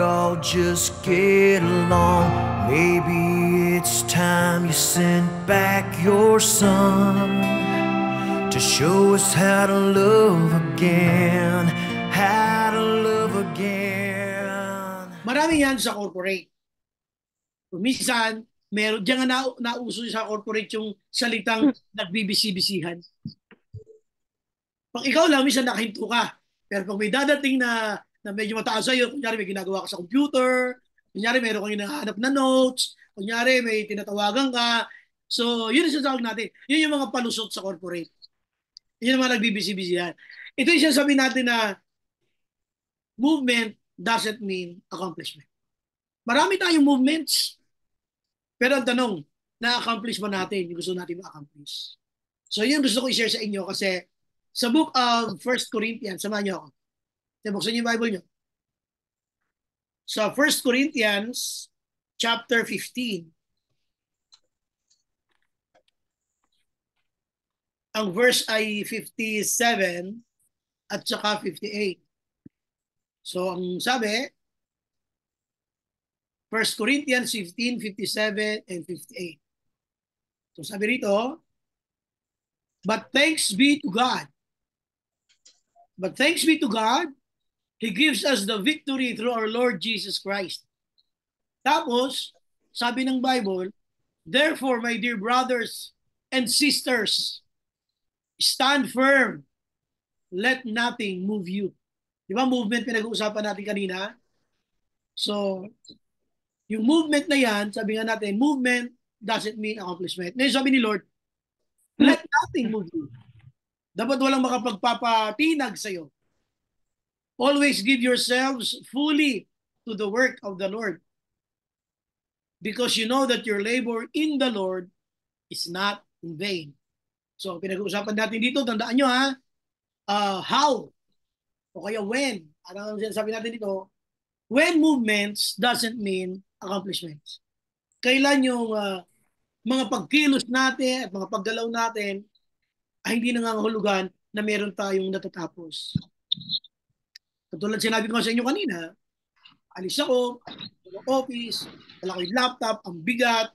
all just get along. Maybe it's time you sent back your son to show us how to love again, how to love again. Marami yan sa corporate. Minsan, meron diyan nga nauso sa corporate yung salitang nagbibisi-bisihan. Pag ikaw lang, minsan nakahinto ka. Pero pag may dadating na medyo mataas sa'yo, kunyari may ginagawa ka sa computer, kunyari meron kang hinahanap na notes, kunyari may tinatawagan ka. So, yun ang sasawag natin. Yun yung mga palusot sa corporate. Yun yung mga nagbibisi-bisihan. Ito yung sasabi natin na movement doesn't mean accomplishment. Marami tayong movements. Pero ang tanong, na-accomplish ba natin yung gusto natin ma-accomplish? So yun gusto ko i-share sa inyo kasi sa book of 1 Corinthians, samahan niyo ako. Buksan niyo yung Bible niyo. Sa 1 Corinthians chapter 15, ang verse ay 57 at saka 58. So ang sabi, 1 Corinthians 15, 57, and 58. So sabi rito, But thanks be to God. But thanks be to God, He gives us the victory through our Lord Jesus Christ. Tapos, sabi ng Bible, Therefore, my dear brothers and sisters, stand firm. Let nothing move you. Di ba movement pinag-uusapan natin kanina? So, yung movement na yan, sabi nga natin, movement doesn't mean accomplishment. Ngayon sabi ni Lord, let nothing move you. Dapat walang makapagpapatinag sa'yo. Always give yourselves fully to the work of the Lord. Because you know that your labor in the Lord is not in vain. So, pinag-uusapan natin dito, tandaan nyo ha, how, o kaya when. Ano ang sinasabi natin dito? When movements doesn't mean accomplishments. Kailan yung mga pagkilos natin at mga paggalaw natin ay hindi nangangahulugan na meron tayong natatapos. Katulad sinabi ko sa inyo kanina, alis ako, sa office, dala ko yung laptop, ang bigat,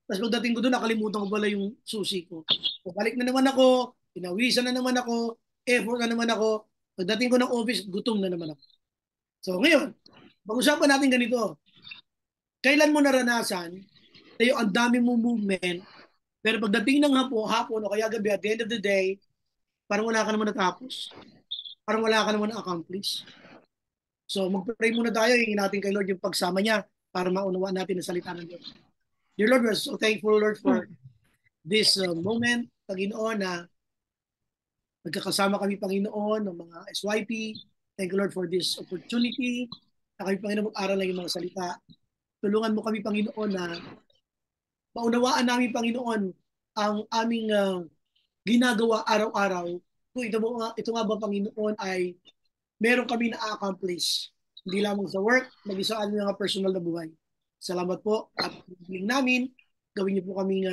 tapos pagdating ko doon, nakalimutan ko pala yung susi ko. So, balik na naman ako, pinawisan na naman ako, effort na naman ako, pagdating ko ng office, gutom na naman ako. So ngayon, pag-usapan natin ganito, kailan mo naranasan na yung ang dami mong movement, pero pagdating ng hapon o kaya gabi, at the end of the day, parang wala ka naman natapos. Parang wala ka naman na-accomplish. So mag-pray muna tayo, hingin natin kay Lord yung pagsama niya para maunawaan natin ang salita ng Diyos. Dear Lord, we're so thankful, Lord, for this moment, Panginoon, na nagkakasama kami, Panginoon, ng mga SYP. Thank you, Lord, for this opportunity na kami, Panginoon, mag-aral ng mga salita. Tulungan mo kami, Panginoon, na maunawaan namin, Panginoon, ang aming ginagawa araw-araw. Kung ito nga ba, Panginoon, ay meron kami na-accomplish. Hindi lamang sa work, maging sa aming mga personal na buhay. Salamat po. At hiling namin, gawin niyo po kami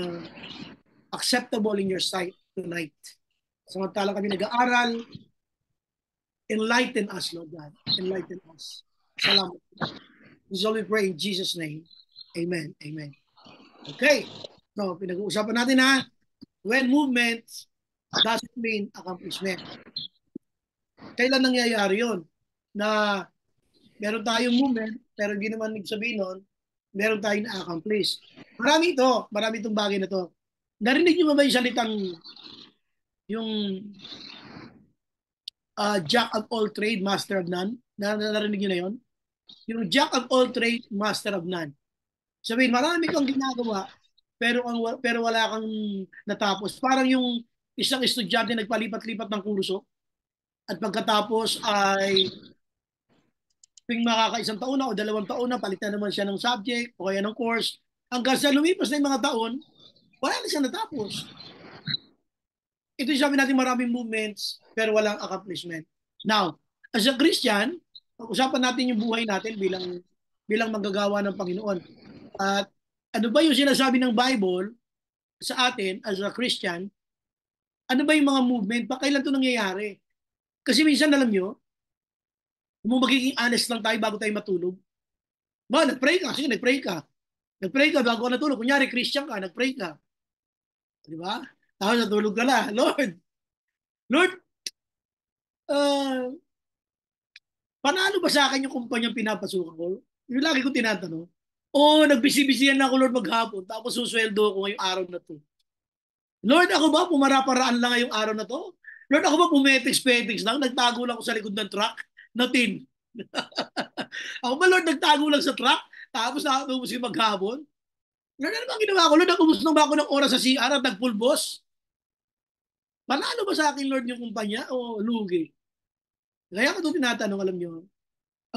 acceptable in your sight tonight. Samantalang kami nag-aaral, enlighten us, Lord God. Enlighten us. Salamat. This is all we pray in Jesus' name. Amen. Amen. Okay. So, pinag-uusapan natin ha, when movement doesn't mean accomplishment. Kailan nangyayari yun? Na meron tayong movement, pero hindi naman sabihin nun, meron tayong na-accomplish. Marami itong bagay na to. Narinig niyo ba yung salitang yung Jack of all trade, master of none? Narinig niyo na yun? Yung Jack of all trade, master of none. Sabihin, marami kang ginagawa, pero wala kang natapos. Parang yung isang estudyante nagpalipat-lipat ng kurso at pagkatapos ay tuwing makakaisang taon na o 2 taon na, palitan naman siya ng subject o kaya ng course. Hanggang sa lumipas na yung mga taon, wala na siya natapos. Ito yung sabi natin, maraming movements pero walang accomplishment. Now, as a Christian, pag-usapan natin yung buhay natin bilang manggagawa ng Panginoon. At ano ba yung sinasabi ng Bible sa atin as a Christian? Ano ba yung mga movement? Kailan ito nangyayari? Kasi minsan, alam nyo, kung magiging honest lang tayo bago tayo matulog, Nag-pray ka. Sige, nag-pray ka. Nag-pray ka bago ka natulog. Kunyari, Christian ka, nag-pray ka. Di ba? Tapos natulog ka na. Lord, uh, panalo ba sa akin yung kumpanyang pinapasukan ko? Yung lagi ko tinatanong. Oo, nagbisi-bisiyan na ako, Lord, maghapon. Tapos susweldo ako ngayong araw na to. Lord, ako ba pumara-paraan lang ngayong araw na to? Lord, ako ba pumetex-petex lang? Nagtago lang ako sa likod ng truck? Natin. Ako ba, Lord, nagtago lang sa truck? Tapos nakatubos yung maghapon? Lord, ano bang ginawa ko? Lord, nakubos na ba ako ng oras sa CR at nagpulbos? Panalo ba sa akin, Lord, yung kumpanya o lugi? Kaya ko ito tinatanong, alam nyo,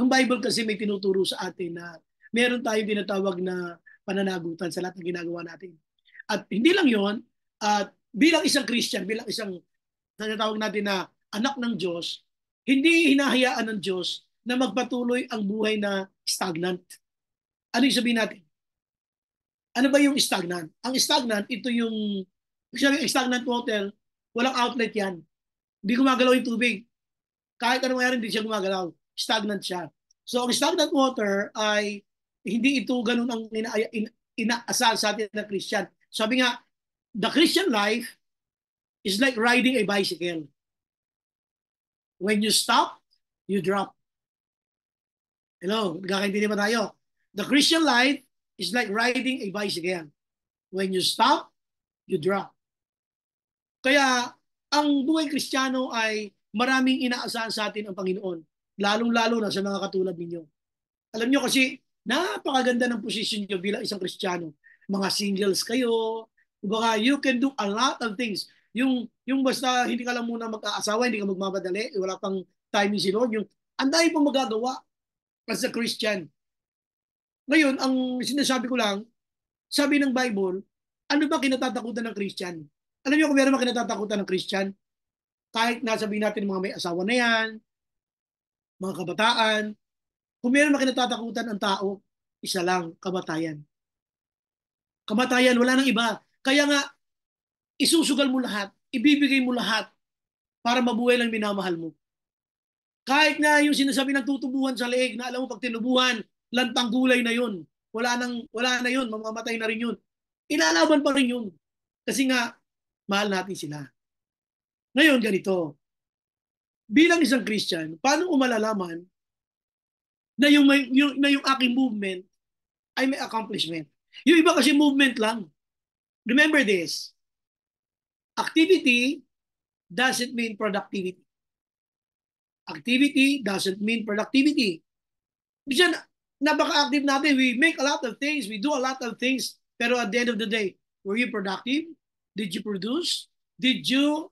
ang Bible kasi may tinuturo sa atin na meron tayong tinatawag na pananagutan sa lahat ng ginagawa natin. At hindi lang yon, at bilang isang Christian, bilang isang tinatawag natin na anak ng Diyos, hindi hinahayaan ng Diyos na magpatuloy ang buhay na stagnant. Ano yung sabihin natin? Ano ba yung stagnant? Ang stagnant, ito yung, sabi, stagnant water, walang outlet yan. Hindi gumagalaw yung tubig. Kahit anong mayroon, hindi siya gumagalaw. Stagnant siya. So, ang stagnant water ay hindi ito ganun ang inaasal sa atin na Christian. Sabi nga, the Christian life is like riding a bicycle. When you stop, you drop. Hello, nagkakaintindi ba tayo? The Christian life is like riding a bicycle. When you stop, you drop. Kaya ang buhay Kristiyano ay maraming inaasahan sa atin ang Panginoon. Lalong-lalo na sa mga katulad ninyo. Alam nyo kasi, napakaganda ng posisyon nyo bilang isang Kristiyano. Mga singles kayo, baka you can do a lot of things. Yung basta hindi ka lang muna mag-aasawa, hindi ka magmamadali, wala pang timing si Lord, yung ang dami pang magagawa as a Christian. Ngayon, ang sinasabi ko lang, sabi ng Bible, ano ba kinatatakutan ng Christian? Alam niyo kung meron ba kinatatakutan ng Christian? Kahit nasabihin natin mga may asawa na yan, mga kabataan, kung meron ba kinatatakutan ang tao, isa lang, kamatayan. Kamatayan, wala nang iba. Kaya nga, isusugal mo lahat, ibibigay mo lahat para mabuhay lang minamahal mo. Kahit na yung sinasabi ng tutubuhan sa leeg, na alam mo, pag tinubuhan, lantang gulay na yun. Wala na yun, mamamatay na rin yun. Ilalaban pa rin yun. Kasi nga, mahal natin sila. Ngayon, ganito. Bilang isang Christian, paano ko malalaman na yung aking movement ay may accomplishment? Yung iba kasi movement lang. Remember this. Activity doesn't mean productivity. Activity doesn't mean productivity. Diyan, napaka-active natin. We make a lot of things. We do a lot of things. Pero at the end of the day, were you productive? Did you produce? Did you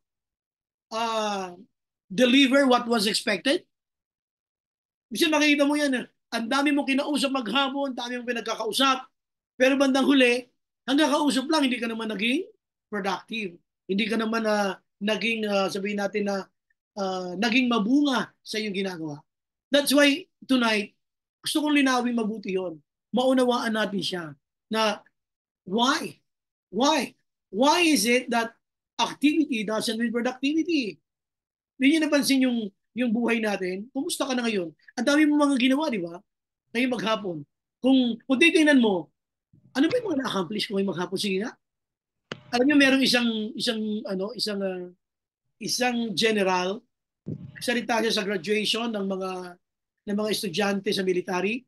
deliver what was expected? Kasi makikita mo yan. Ang dami mong kinausap maghapon, dami mong pinagkakausap. Pero bandang huli, hanggang kausap lang, hindi ka naman naging productive. Hindi ka naman naging, sabihin natin na, naging mabunga sa iyong ginagawa. That's why tonight, gusto kong linawin mabuti yon. Maunawaan natin siya na why? Why? Why is it that activity doesn't mean productivity? Hindi niyo napansin yung buhay natin? Kumusta ka na ngayon? Ang dami mo mga ginawa, di ba? Ngayong maghapon. Kung titingnan mo, ano ba yung mga na-accomplish ko ngayong maghapon? Sige nga. Alam niyo, merong isang general, salita siya sa graduation ng mga estudyante sa military.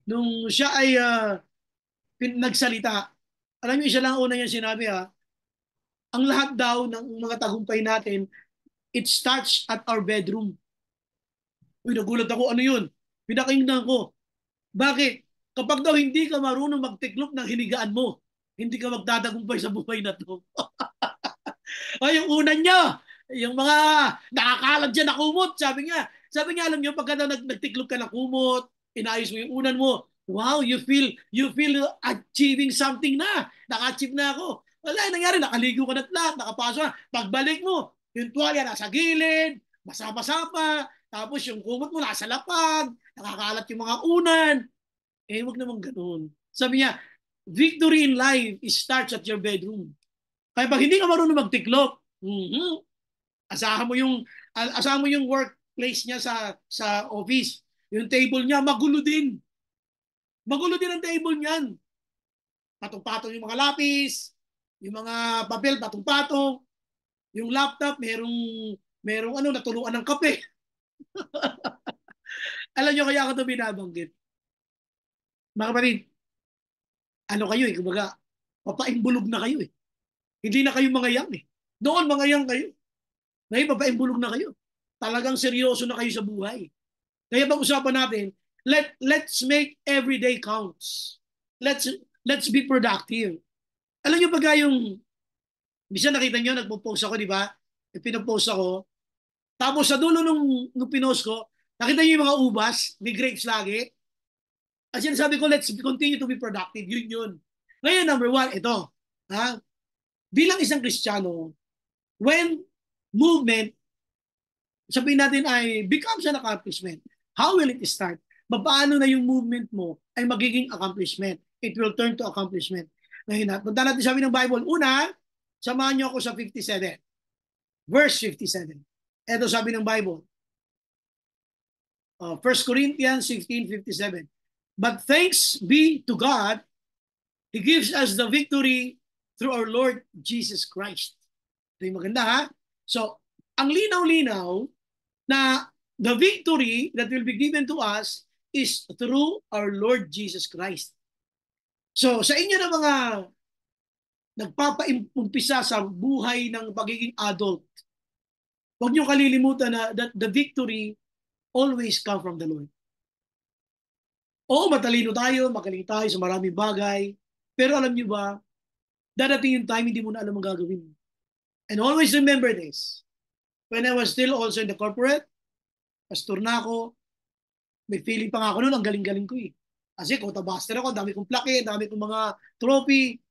Nung siya ay nagsalita, alam niyo, isa lang una niya sinabi, ang lahat daw ng mga tagumpay natin, it starts at our bedroom. Uy, nagulat ako, ano yun? Pinakinggan ko. Bakit? Kapag daw hindi ka marunong magtiklop ng hinigaan mo, hindi ka magtatagumpay sa buhay na to. O yung una niya, yung mga nakakalat dyan na kumot, sabi niya, alam niyo, pagka nagtiklop ka ng kumot, inayos mo yung unan mo, wow, you feel achieving something na. Naka-achieve na ako. Wala, nangyari, nakaligo ka na lahat, nakapasok na. Pagbalik mo, yung tuwalya nasa gilid, basa-basa pa, tapos yung kumot mo nasa lapag, nakakalat yung mga unan. Wag naman ganun. Sabi niya, victory in life starts at your bedroom. Kaya pag hindi ka marunong magtiklop, asahan mo yung workplace niya sa office. Yung table niya magulo din. Magulo din ang table niyan. Patong-patong yung mga lapis, yung mga papel, patong-patong, yung laptop, merong natuluan ng kape. Alam nyo kaya ako ito binabanggit. Mga kapatid, ano kayo eh, kumbaga, papaimbulog na kayo eh. Hindi na kayo mga yang eh. Noon mga yang kayo. Ngayon, papaimbulog na kayo. Talagang seryoso na kayo sa buhay. Kaya pag-usapan natin, let's make every day counts. Let's let's be productive. Alam niyo pag yung bisa nakita niyo nagpo-post ako, di ba? Pinopost ako. Tapos sa dulo nung pinost ko, nakita niyo yung mga ubas, may grapes lagi. At sinasabi ko, let's continue to be productive. Yun yun. Ngayon, number one, ito. Ha? Bilang isang Kristiyano, when movement, sabihin natin ay becomes an accomplishment, how will it start? Paano na yung movement mo ay magiging accomplishment? It will turn to accomplishment. Ngayon, punta natin sabi ng Bible. Una, samahan niyo ako sa 57. Verse 57. Ito sabi ng Bible. 1 Corinthians 16:57. But thanks be to God, He gives us the victory through our Lord Jesus Christ. Ito yung maganda ha. So, ang linaw-linaw na the victory that will be given to us is through our Lord Jesus Christ. So, sa inyo na mga nagpapaumpisa sa buhay ng pagiging adult, huwag niyo kalilimutan na that the victory always come from the Lord. Oo, matalino tayo, magaling tayo sa maraming bagay, pero alam niyo ba, darating yung time hindi mo na alam ang gagawin. And always remember this, when I was still also in the corporate, pastor na ako, may feeling pa nga ako noon, ang galing-galing ko eh. Kasi quota-buster ako, dami kong plaque, dami kong mga trophy.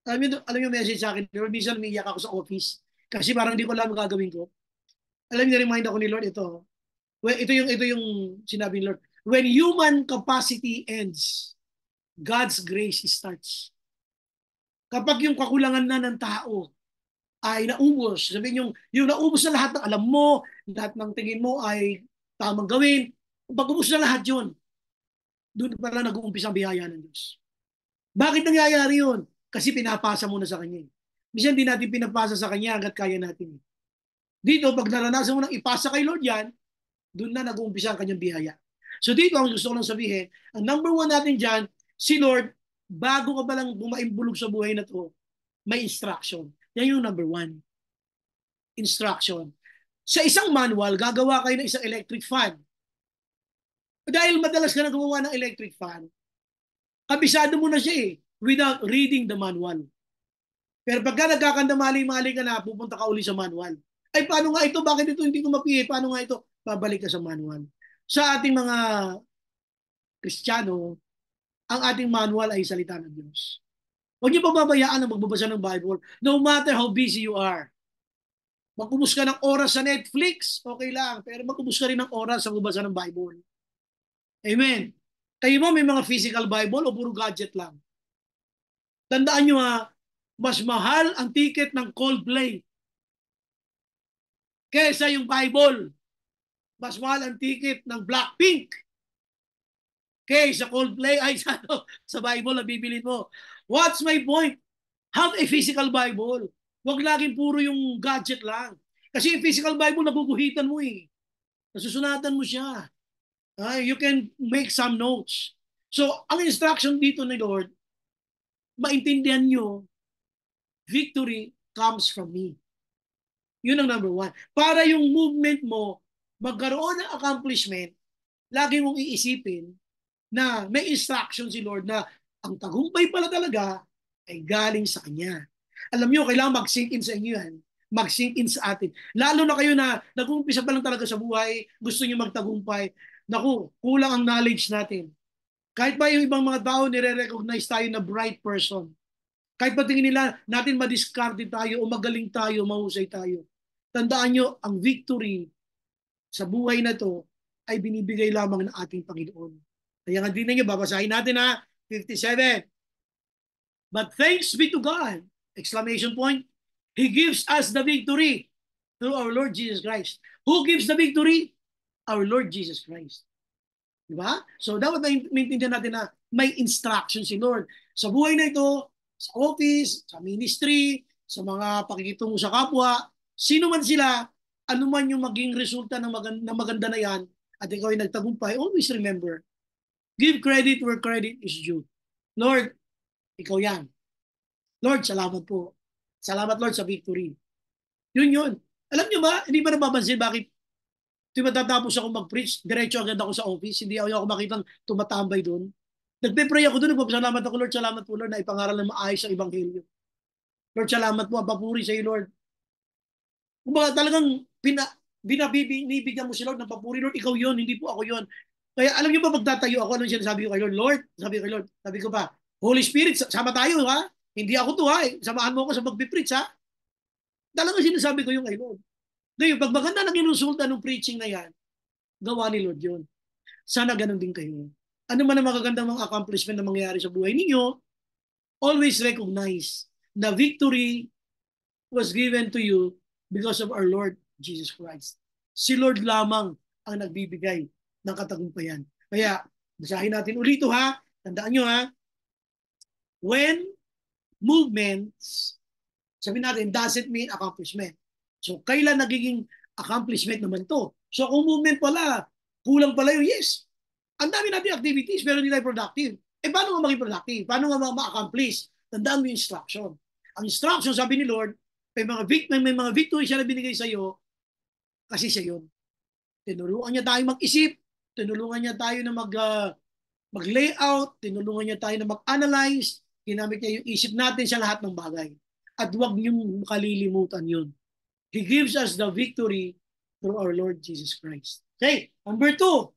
Alam niyo message sa akin, minsan umiiyak ako sa office, kasi parang hindi ko alam ang gagawin ko. Alam niyo, remind ako ni Lord ito. Well, ito yung sinabi ni Lord. When human capacity ends, God's grace starts. Kapag yung kakulangan na ng tao ay naubos, sabihin yung naubos na lahat ng alam mo, lahat ng tingin mo ay tamang gawin, pag ubos na lahat yun, doon pala nag-uumpisa ang biyaya ng Diyos. Bakit nangyayari yun? Kasi pinapasa mo na sa Kanya. Minsan hindi natin pinapasa sa Kanya hanggat kaya natin. Dito, pag naranasan mo nang ipasa kay Lord yan, doon na nag-uumpisa ang Kanyang biyaya. So dito, ang gusto ko lang sabihin, ang number one natin dyan, si Lord, bago ka ba lang bumaimbulog sa buhay na to, may instruction. Yan yung number one. Instruction. Sa isang manual, gagawa kayo ng isang electric fan. Dahil madalas ka na gumawa ng electric fan, kabisado mo na siya eh, without reading the manual. Pero pagka nagkakandamali-mali ka na, pupunta ka uli sa manual. Ay, paano nga ito? Bakit ito hindi ko mapihi? Paano nga ito? Babalik ka sa manual. Sa ating mga Kristiyano, ang ating manual ay salita ng Diyos. Huwag niyo pababayaan na magbabasa ng Bible, no matter how busy you are. Magkubos ka ng oras sa Netflix, okay lang. Pero magkubos ka rin ng oras sa magbabasa ng Bible. Amen. Kayo mo may mga physical Bible o puro gadget lang? Tandaan nyo ha, mas mahal ang ticket ng Coldplay kesa yung Bible. Mas mahal ang ticket ng Blackpink kesa Coldplay ay sa Bible na bibilin mo. What's my point? Have a physical Bible. Huwag laging puro yung gadget lang. Kasi yung physical Bible, naguguhitan mo eh. Nasusunatan mo siya. You can make some notes. So, ang instruction dito ni Lord, maintindihan nyo, victory comes from me. Yun ang number one. Para yung movement mo, magkaroon ng accomplishment, lagi mong iisipin na may instruction si Lord na ang tagumpay pala talaga ay galing sa Kanya. Alam nyo, kailangan mag-sink in sa inyo yan. Mag-sink in sa atin. Lalo na kayo na nag-uumpisa pa lang talaga sa buhay, gusto nyo magtagumpay. Naku, kulang ang knowledge natin. Kahit pa yung ibang mga tao, nire-recognize tayo na bright person. Kahit pa tingin nila natin madiscarded tayo o magaling tayo, mahusay tayo. Tandaan nyo, ang victory sa buhay na to ay binibigay lamang ng ating Panginoon. Kaya nga din ninyo, babasahin natin ha, 57. But thanks be to God, exclamation point, He gives us the victory through our Lord Jesus Christ. Who gives the victory? Our Lord Jesus Christ. Di ba? So dapat maintindihan natin na may instruction si Lord. Sa buhay na ito, sa office, sa ministry, sa mga pakikitungo sa kapwa, sino man sila, ano man yung maging resulta ng maganda na yan, at ikaw ay nagtagumpay, always remember, give credit where credit is due. Lord, ikaw yan. Lord, salamat po. Salamat Lord sa victory. Yun. Alam niyo ba, hindi ba nababansin bakit matatapos ako mag-preach, diretso agad ako sa office, hindi ako makitang tumatambay doon. Nagpe-pray ako doon, nagpapasalamat ako, Lord, salamat po Lord na ipangaral ng maayos ang Ebanghelyo. Lord, salamat po, papuri sa iyo Lord. Kung baka talagang binibigyan mo si Lord ng papuri, Lord, ikaw yun, hindi po ako yun. Kaya alam niyo ba, magtatayo ako, anong sinasabi ko kay Lord? Lord, sabi ko pa, Holy Spirit, sama tayo ha, hindi ako to ha, samahan mo ako sa mag-preach ha. Talagang sinasabi ko yung kay Lord. Ngayon, pag maganda nang inusulta ng preaching na yan, gawa ni Lord yun. Sana ganun din kayo. Ano man ang magagandang mga accomplishment na mangyayari sa buhay ninyo, always recognize na victory was given to you because of our Lord Jesus Christ. Si Lord lamang ang nagbibigay ng katagumpayan. Kaya, basahin natin ulit ha. Tandaan nyo ha. When movements, sabihin natin, doesn't mean accomplishment. So, kailan nagiging accomplishment naman to? So, kung movement pala, kulang pala yung yes. Ang dami natin activities, pero hindi tayo productive. Paano nga maging productive? Paano nga ma-accomplish? Tandaan mo yung instruction. Ang instruction, sabi ni Lord, may mga victory siya na binigay sa iyo kasi siya yun. Tinulungan niya tayo mag-isip, tinulungan niya tayo na mag-layout, tinulungan niya tayo na mag-analyze, ginamit niya yung isip natin sa lahat ng bagay. At huwag niyong makalilimutan yun. He gives us the victory through our Lord Jesus Christ. Okay, number 2.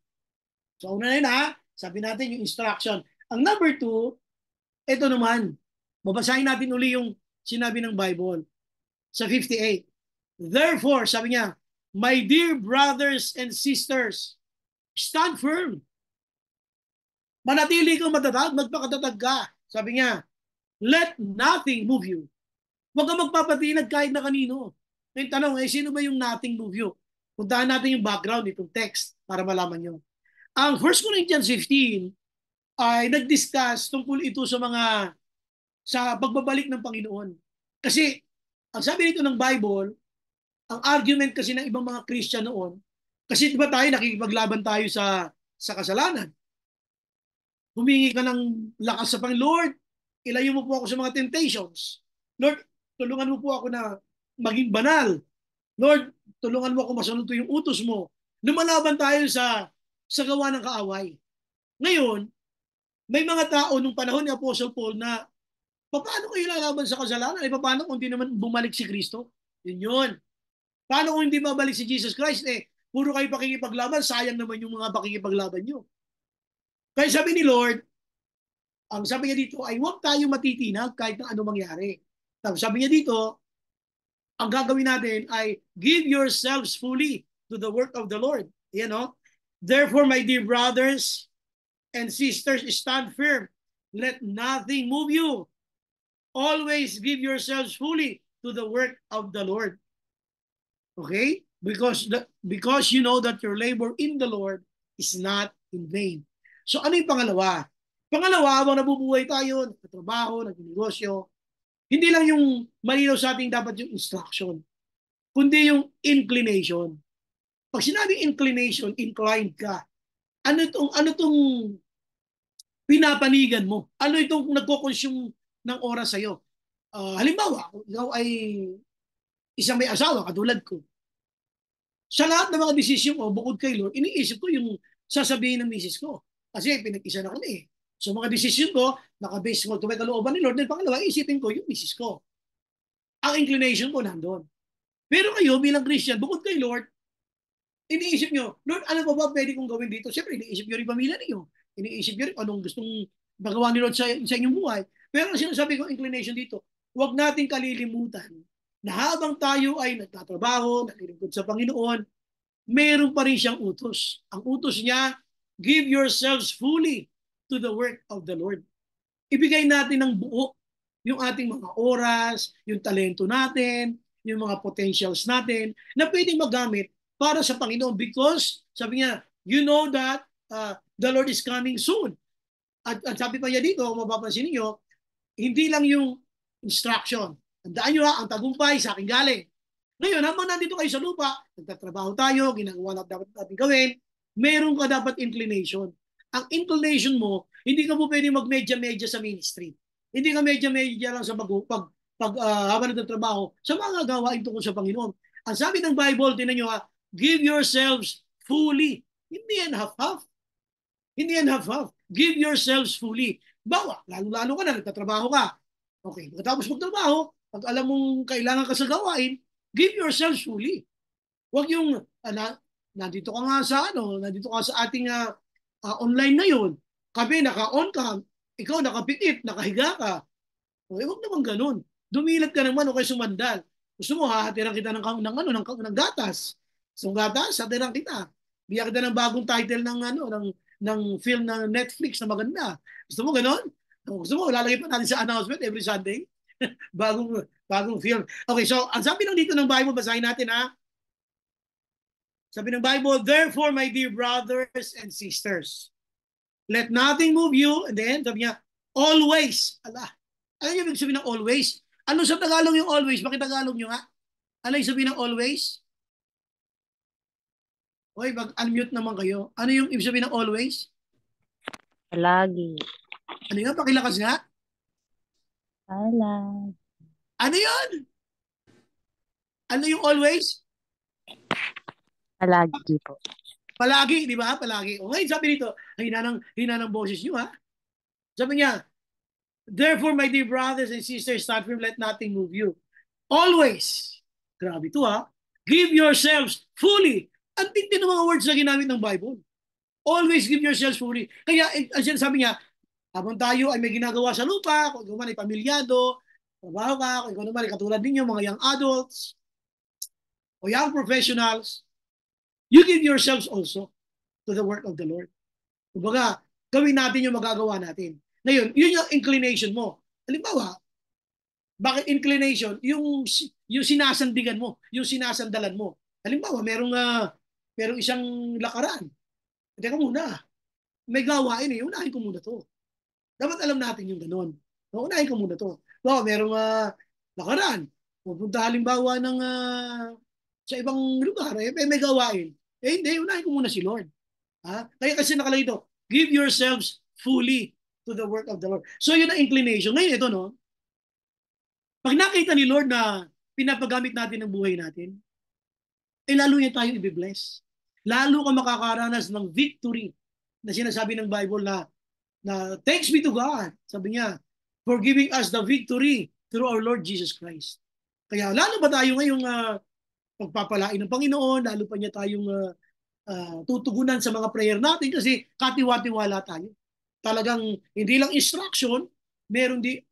So una na yun ha, sabi natin yung instruction. Ang number 2, ito naman, babasahin natin uli yung sinabi ng Bible sa 58. Therefore, sabi niya, my dear brothers and sisters, stand firm. Manatili kang matatag, magpakatatag ka. Sabi niya, let nothing move you. Huwag kang magpapatinag kahit na kanino. Yung tanong, sino ba yung nothing move you? Puntahan natin yung background nitong text para malaman nyo. Ang 1 Corinthians 15 ay nag-discuss tungkol ito sa pagbabalik ng Panginoon. Kasi, ang sabi nito ng Bible, ang argument kasi ng ibang mga Christian noon, kasi diba tayo, nakikipaglaban tayo sa kasalanan. Humingi ka ng lakas sa Panginoon, Lord, ilayo mo po ako sa mga temptations. Lord, tulungan mo po ako na maging banal. Lord, tulungan mo ako masunod yung utos mo. Lumalaban tayo sa gawa ng kaaway. Ngayon, may mga tao nung panahon ni Apostle Paul na paano kayo lalaban sa kasalanan? Paano kung hindi naman bumalik si Kristo? Yun. Paano kung hindi mabalik si Jesus Christ? Puro kayo pakikipaglaban, sayang naman yung mga pakikipaglaban nyo. Kaya sabi ni Lord, ang sabi niya dito ay huwag tayo matitinag kahit na ano mangyari. Tapos sabi niya dito, ang gagawin natin ay give yourselves fully to the work of the Lord. You know? Therefore, my dear brothers and sisters, stand firm. Let nothing move you. Always give yourselves fully to the work of the Lord. Okay? Because you know that your labor in the Lord is not in vain. So ano yung pangalawa? Pangalawa, habang nabubuhay tayo, nagtatrabaho, nagnegosyo, hindi lang yung malinaw sa ating dapat yung instruction, kundi yung inclination. Pag sinabing inclination, inclined ka. Ano tong pinapanigan mo? Ano itong nagko-consume ng oras sa'yo? Halimbawa, ikaw ay isang may asawa, katulad ko. Sa lahat ng mga desisyon ko, bukod kay Lord, iniisip ko yung sasabihin ng misis ko. Kasi pinag-isa na kami eh. So mga desisyon ko, nakabase ko, may kalooban ni Lord. Then pangalawa, isipin ko yung misis ko. Ang inclination ko nandun. Pero kayo bilang Christian, bukod kay Lord, iniisip nyo, Lord, ano ba pwede kong gawin dito? Siyempre, iniisip nyo rin pamilya ninyo. Iniisip nyo rin anong gustong magawa ni Lord sa inyong buhay. Pero ang sinasabi ko, inclination dito, huwag nating kalilimutan na habang tayo ay nagtatrabaho, naglilingkod sa Panginoon, meron pa rin siyang utos. Ang utos niya, give yourselves fully to the work of the Lord. Ibigay natin ng buo yung ating mga oras, yung talento natin, yung mga potentials natin na pwedeng magamit para sa Panginoon because, sabi niya, you know that the Lord is coming soon. At sabi pa niya dito, kung mapapansin niyo, hindi lang yung instruction. Tandaan nyo ang tagumpay sa akin galing. Ngayon, habang nandito kayo sa lupa, nagtatrabaho tayo, ginagawa na dapat natin gawin, meron ka dapat inclination. Ang inclination mo, hindi ka po pwede mag-medya-medya sa ministry. Hindi ka medya-medya lang sa habang nagtatrabaho, sa mga gawain tungkol sa Panginoon. Ang sabi ng Bible, tinan nyo give yourselves fully. Hindi yan half-half. Hindi yan half-half. Give yourselves fully. Bawa, lalo-lalo ka na, nagtatrabaho ka. Okay, pagkatapos magtrabaho, pag alam mong kailangan ka sa gawain, give yourselves fully. Huwag yung, nandito ka nga sa, nandito ka sa ating online ngayon. Kami, naka-on ka. Ikaw, nakapitit, nakahiga ka. Okay, huwag naman ganun. Dumilat ka naman o kaya sumandal. Gusto mo, hahatiran kita ng gatas. So, gatas, hatiran kita. Bigyan kita ng bagong title ng film ng Netflix na maganda. Gusto mo ganon? Gusto mo, lalagay pa natin sa announcement every Sunday? bagong film. Okay, so ang sabi lang dito ng Bible, basahin natin Sabi ng Bible, therefore, my dear brothers and sisters, let nothing move you. And then, sabi niya, always. Ano yung ibig sabihin ng always? Ano sa Tagalog yung always? Bakit Tagalog nyo nga? Ano yung sabihin ng always? Hoy, mag-unmute naman kayo. Ano yung ibig sabihin ng always? Palagi. Ano yun? Pakilakas nga. Palagi. Ano yun? Ano yung always? Palagi po. Palagi, di ba? Palagi. O ngayon, sabi dito, hina ng boses nyo, Sabi niya, therefore, my dear brothers and sisters, start from let nothing move you. Always. Grabe ito, give yourselves fully. Ang tindi ng mga words na ginamit ng Bible. Always give yourselves fully. Kaya, ang sinasabi niya, habang tayo ay may ginagawa sa lupa, kung ikaw man ay pamilyado, trabaho ka, kung ikaw naman ay katulad ninyo, mga young adults, o young professionals, you give yourselves also to the work of the Lord. Kumbaga, gawin natin yung magagawa natin. Ngayon, yun yung inclination mo. Halimbawa, bakit inclination? Yung sinasandigan mo, yung sinasandalan mo. Halimbawa, merong isang lakaran. Teka muna, may gawain unahin ko muna to. Dapat alam natin yung ganun. Unahin ko muna to. Merong lakaran. Pupunta halimbawa sa ibang lugar, may gawain. Hindi, unahin ko muna si Lord. Kaya kasi nakalagay ito, give yourselves fully to the work of the Lord. So yun ang inclination. Ngayon ito, pag nakita ni Lord na pinapagamit natin ang buhay natin, lalo niya tayo i-bless. Lalo ka makakaranas ng victory na sinasabi ng Bible na thanks be to God. Sabi niya, for giving us the victory through our Lord Jesus Christ. Kaya lalo ba tayo ngayong pagpapalain ng Panginoon, lalo pa niya tayong tutugunan sa mga prayer natin kasi katiwa-tiwala tayo. Talagang hindi lang instruction, meron din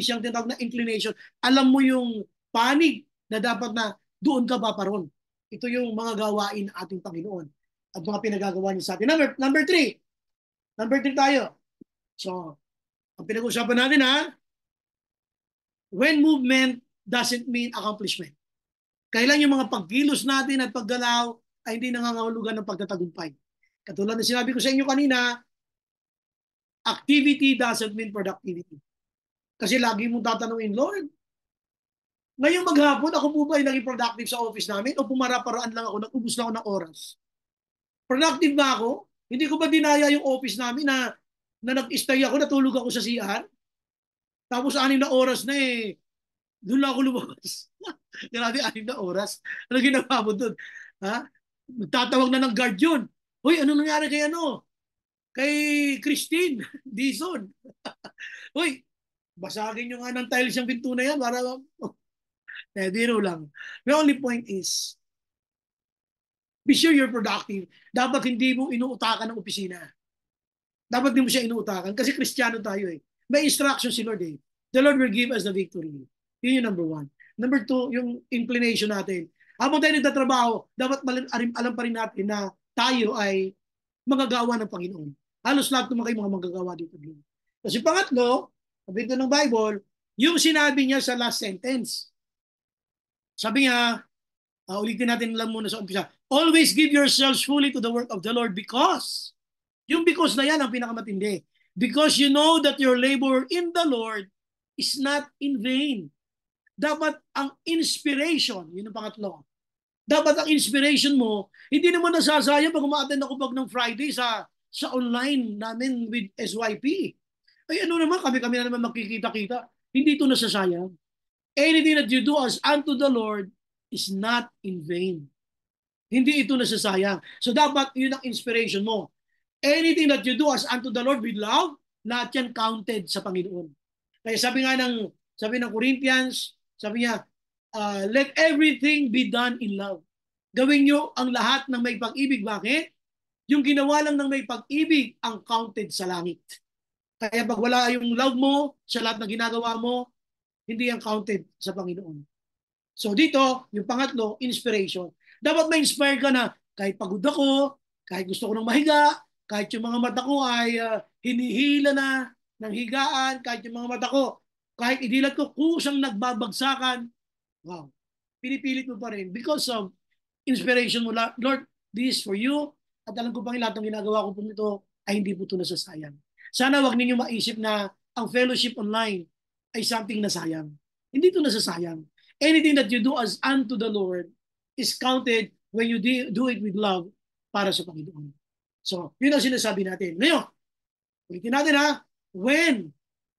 siyang tinatawag na inclination. Alam mo yung panig na dapat na doon ka paparoon. Ito yung mga gawain ng ating Panginoon at mga pinagagawa niya sa atin. Number 3. Number 3 tayo. So, ang pinag-usapan natin when movement doesn't mean accomplishment. Kailan yung mga pagkilos natin at paggalaw ay hindi nangangahulugan ng pagtatagumpay. Katulad na sinabi ko sa inyo kanina, activity doesn't mean productivity. Kasi lagi mong tatanungin, Lord, ngayong maghapon, ako po ba ay naging productive sa office namin o pumara-paraan lang ako, nag-ubos lang ako ng oras? Productive ba ako? Hindi ko ba dinaya yung office namin na nag-stay ako, natulog ako sa CR? Tapos 6 na oras na doon lang ako lumabas. Grabe, 6 na oras. Ano ginawa mo doon? Magtatawag na ng guard yun. Hoy, ano nangyari kay Christine Dizon? Hoy, basagin nyo nga ng tiles yung pinto na yan para biro lang. The only point is, be sure you're productive. Dapat hindi mo inuutakan ng opisina. Dapat hindi mo siya inuutakan kasi Kristiyano tayo May instruction si Lord The Lord will give us the victory. Yun yung number 1. Number 2, yung inclination natin. Habang tayo nagtatrabaho, dapat alam pa rin natin na tayo ay magagawa ng Panginoon. Halos lahat naman kayo mga magagawa dito. Kasi pangatlo, sabi ito ng Bible, yung sinabi niya sa last sentence. Sabi niya, ulitin natin lang muna sa umpisa, always give yourselves fully to the work of the Lord because Yung because na yan ang pinakamatindi. Because you know that your labor in the Lord is not in vain. Dapat ang inspiration, yun ang pangatlo. Dapat ang inspiration mo, hindi naman nasasayang pag umaattend ako pag ng Friday sa online namin with SYP. Ay ano naman, kami na naman makikita-kita. Hindi ito nasasayang. Anything that you do as unto the Lord is not in vain. Hindi ito nasasayang. So dapat yun ang inspiration mo. Anything that you do as unto the Lord with love, lahat yan counted sa Panginoon. Kaya sabi ng Corinthians, sabi niya, let everything be done in love. Gawin nyo ang lahat ng may pag-ibig. Bakit? Yung ginawa lang ng may pag-ibig ang counted sa langit. Kaya pag wala yung love mo sa lahat ng ginagawa mo, hindi ang counted sa Panginoon. So dito, yung pangatlo, inspiration. Dapat ma-inspire ka na kahit pagod ako, kahit gusto ko nang mahiga, kahit yung mga mata ko ay hinihila na ng higaan, kahit yung mga mata ko, kahit idilat ko kusang nagbabagsakan, wow, pinipilit mo pa rin because of inspiration mo. Lord, this is for you. At alam ko pang lahat ng ginagawa ko po ito ay hindi po ito nasasayang. Sana wag ninyo maisip na ang fellowship online ay something na sayang. Hindi ito nasasayang. Anything that you do as unto the Lord is counted when you do it with love para sa Panginoon. So, yun ang sinasabi natin. Ngayon, ulitin natin ha, when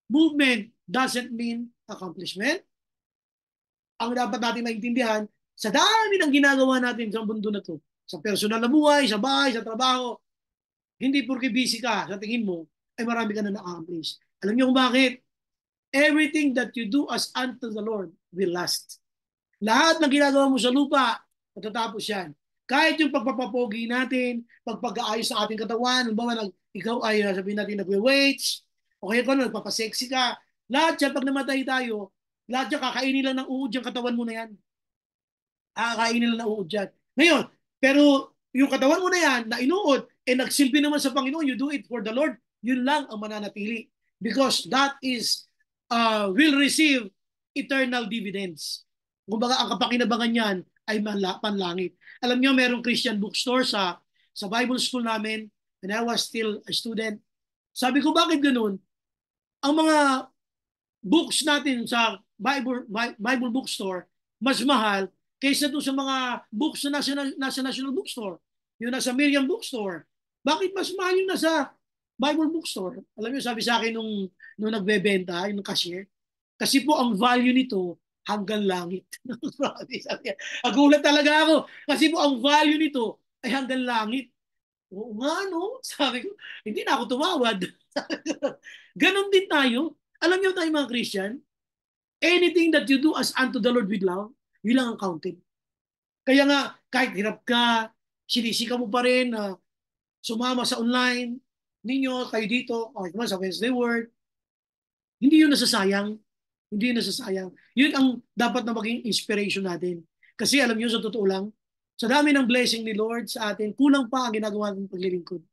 movement doesn't mean accomplishment, ang dapat natin maintindihan, sa dami ng ginagawa natin sa mundo na to, sa personal na buhay, sa bahay, sa trabaho, hindi porke busy ka sa tingin mo, ay marami ka na na-accomplish. Alam niyo kung bakit? Everything that you do as unto the Lord will last. Lahat ng ginagawa mo sa lupa, matatapos yan. Kahit yung pagpapapogi natin, pagpag-aayos sa ating katawan, ikaw ay sabihin natin nagwe-weights, o kaya kung nagpapasexy ka, lahat yan, pag namatay tayo, lahat yan, kakainin lang ng uod yung katawan mo na yan. Kakainin lang ng uod yan. Ngayon, pero yung katawan mo na yan, na inuod, nagsilbi naman sa Panginoon, you do it for the Lord, yun lang ang mananatili. Because that is, will receive eternal dividends. Kumbaga, ang kapakinabangan niyan ay panlangit. Alam niyo, merong Christian bookstore sa Bible school namin when I was still a student. Sabi ko, bakit ganun? Ang mga books natin sa Bible bookstore, mas mahal kaysa doon sa mga books na nasa National Bookstore. Yung nasa Miriam Bookstore. Bakit mas mahal yung nasa Bible bookstore? Alam niyo, sabi sa akin nung nagbebenta, yung cashier, kasi po ang value nito hanggang langit. Nagulat talaga ako. Kasi po ang value nito ay hanggang langit. Oo nga, no? Sabi ko, hindi na ako tumawad. Ganon din tayo. Alam niyo tayo mga Christian, anything that you do as unto the Lord with love, yun lang ang counted. Kaya nga, kahit hirap ka, sinisika mo pa rin na sumama sa online ninyo, kayo dito, o sa Wednesday Word, hindi yun nasasayang. Hindi yun nasasayang. Yun ang dapat na maging inspiration natin. Kasi alam niyo, sa totoo lang, sa dami ng blessing ni Lord sa atin, kulang pa ang ginagawa ng paglilingkod.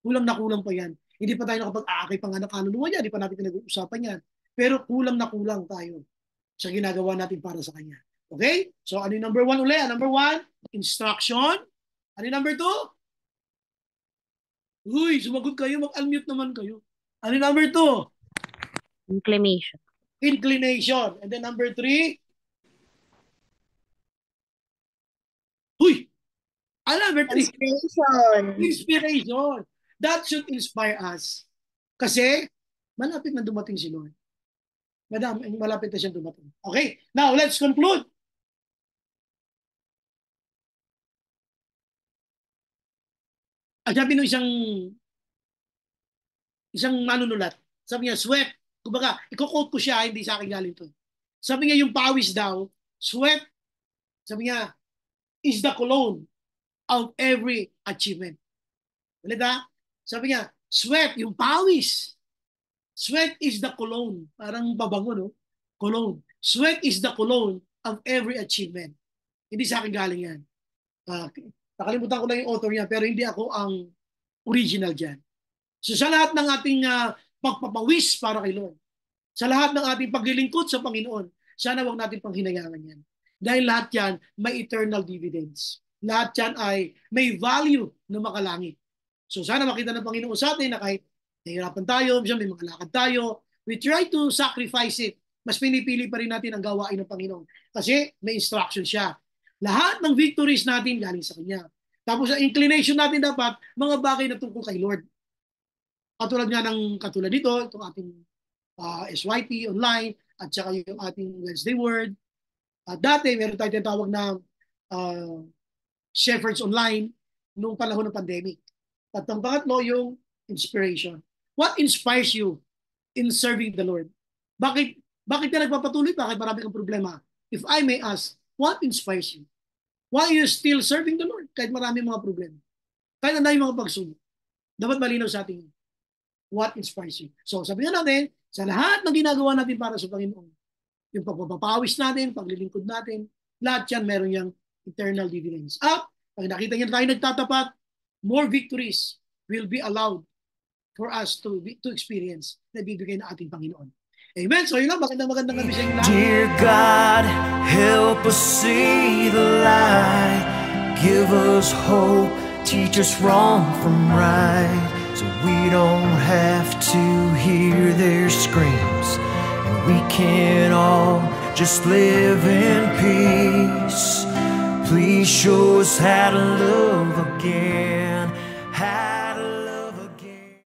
Kulang na kulang pa yan. Hindi pa tayo nakapag-aakay pang anak kaluluwa yan. Hindi pa natin pinag-uusapan yan. Pero kulang na kulang tayo sa ginagawa natin para sa Kanya. Okay? So, ano yung number one uli? Number one, instruction. Ano yung number two? Uy, sumagot kayo. Mag-unmute naman kayo. Ano yung number two? Inclination. Inclination. And then number three? Uy! Ano number three? Inspiration. Inspiration. That should inspire us. Kasi, malapit na dumating si Lord. Madam, malapit na siya dumating. Okay, now let's conclude. Sabi nung isang manunulat, sabi niya, sweat. Kumbaga, i-quote ko siya, hindi sa akin galing to. Sabi niya, yung pawis daw, sweat, sabi niya, is the cologne of every achievement. Ulit ha? Sabi niya, sweat, yung pawis. Sweat is the cologne. Parang babango, no? Cologne. Sweat is the cologne of every achievement. Hindi sa akin galing yan. Nakalimutan ko lang yung author niya, pero hindi ako ang original dyan. So sa lahat ng ating pagpapawis para kay Lord, sa lahat ng ating paglilingkod sa Panginoon, sana wag natin panghinayangan yan. Dahil lahat yan may eternal dividends. Lahat yan ay may value na makalangit. So sana makita ng Panginoon sa atin na kahit nahihirapan tayo, may mga lakad tayo, we try to sacrifice it. Mas pinipili pa rin natin ang gawain ng Panginoon. Kasi may instruction siya. Lahat ng victories natin galing sa Kanya. Tapos ang inclination natin dapat, mga bagay na tungkol kay Lord. Katulad nito, itong ating SYP online, at saka yung ating Wednesday Word. Dati, meron tayong tinatawag na Shepherds Online noong panahon ng pandemic. At ang pangatlo, yung inspiration. What inspires you in serving the Lord? Bakit ka nagpapatuloy? Bakit marami kang problema? If I may ask, what inspires you? Why are you still serving the Lord? Kahit marami mga problema. Kahit na yung mga pagsubok. Dapat malinaw sa atin. What inspires you? So sabi nga natin, sa lahat ng ginagawa natin para sa Panginoon, yung pagpapawis natin, paglilingkod natin, lahat yan meron yung eternal dividends. At pag nakita niya tayo nagtatapat, more victories will be allowed for us to experience na bibigay ng ating Panginoon. Amen. So yun lang, magandang gabi sa inyo lahat. Dear God, help us see the light. Give us hope, teach us wrong from right, so we don't have to hear their screams, and we can all just live in peace. Please show us how to love again. How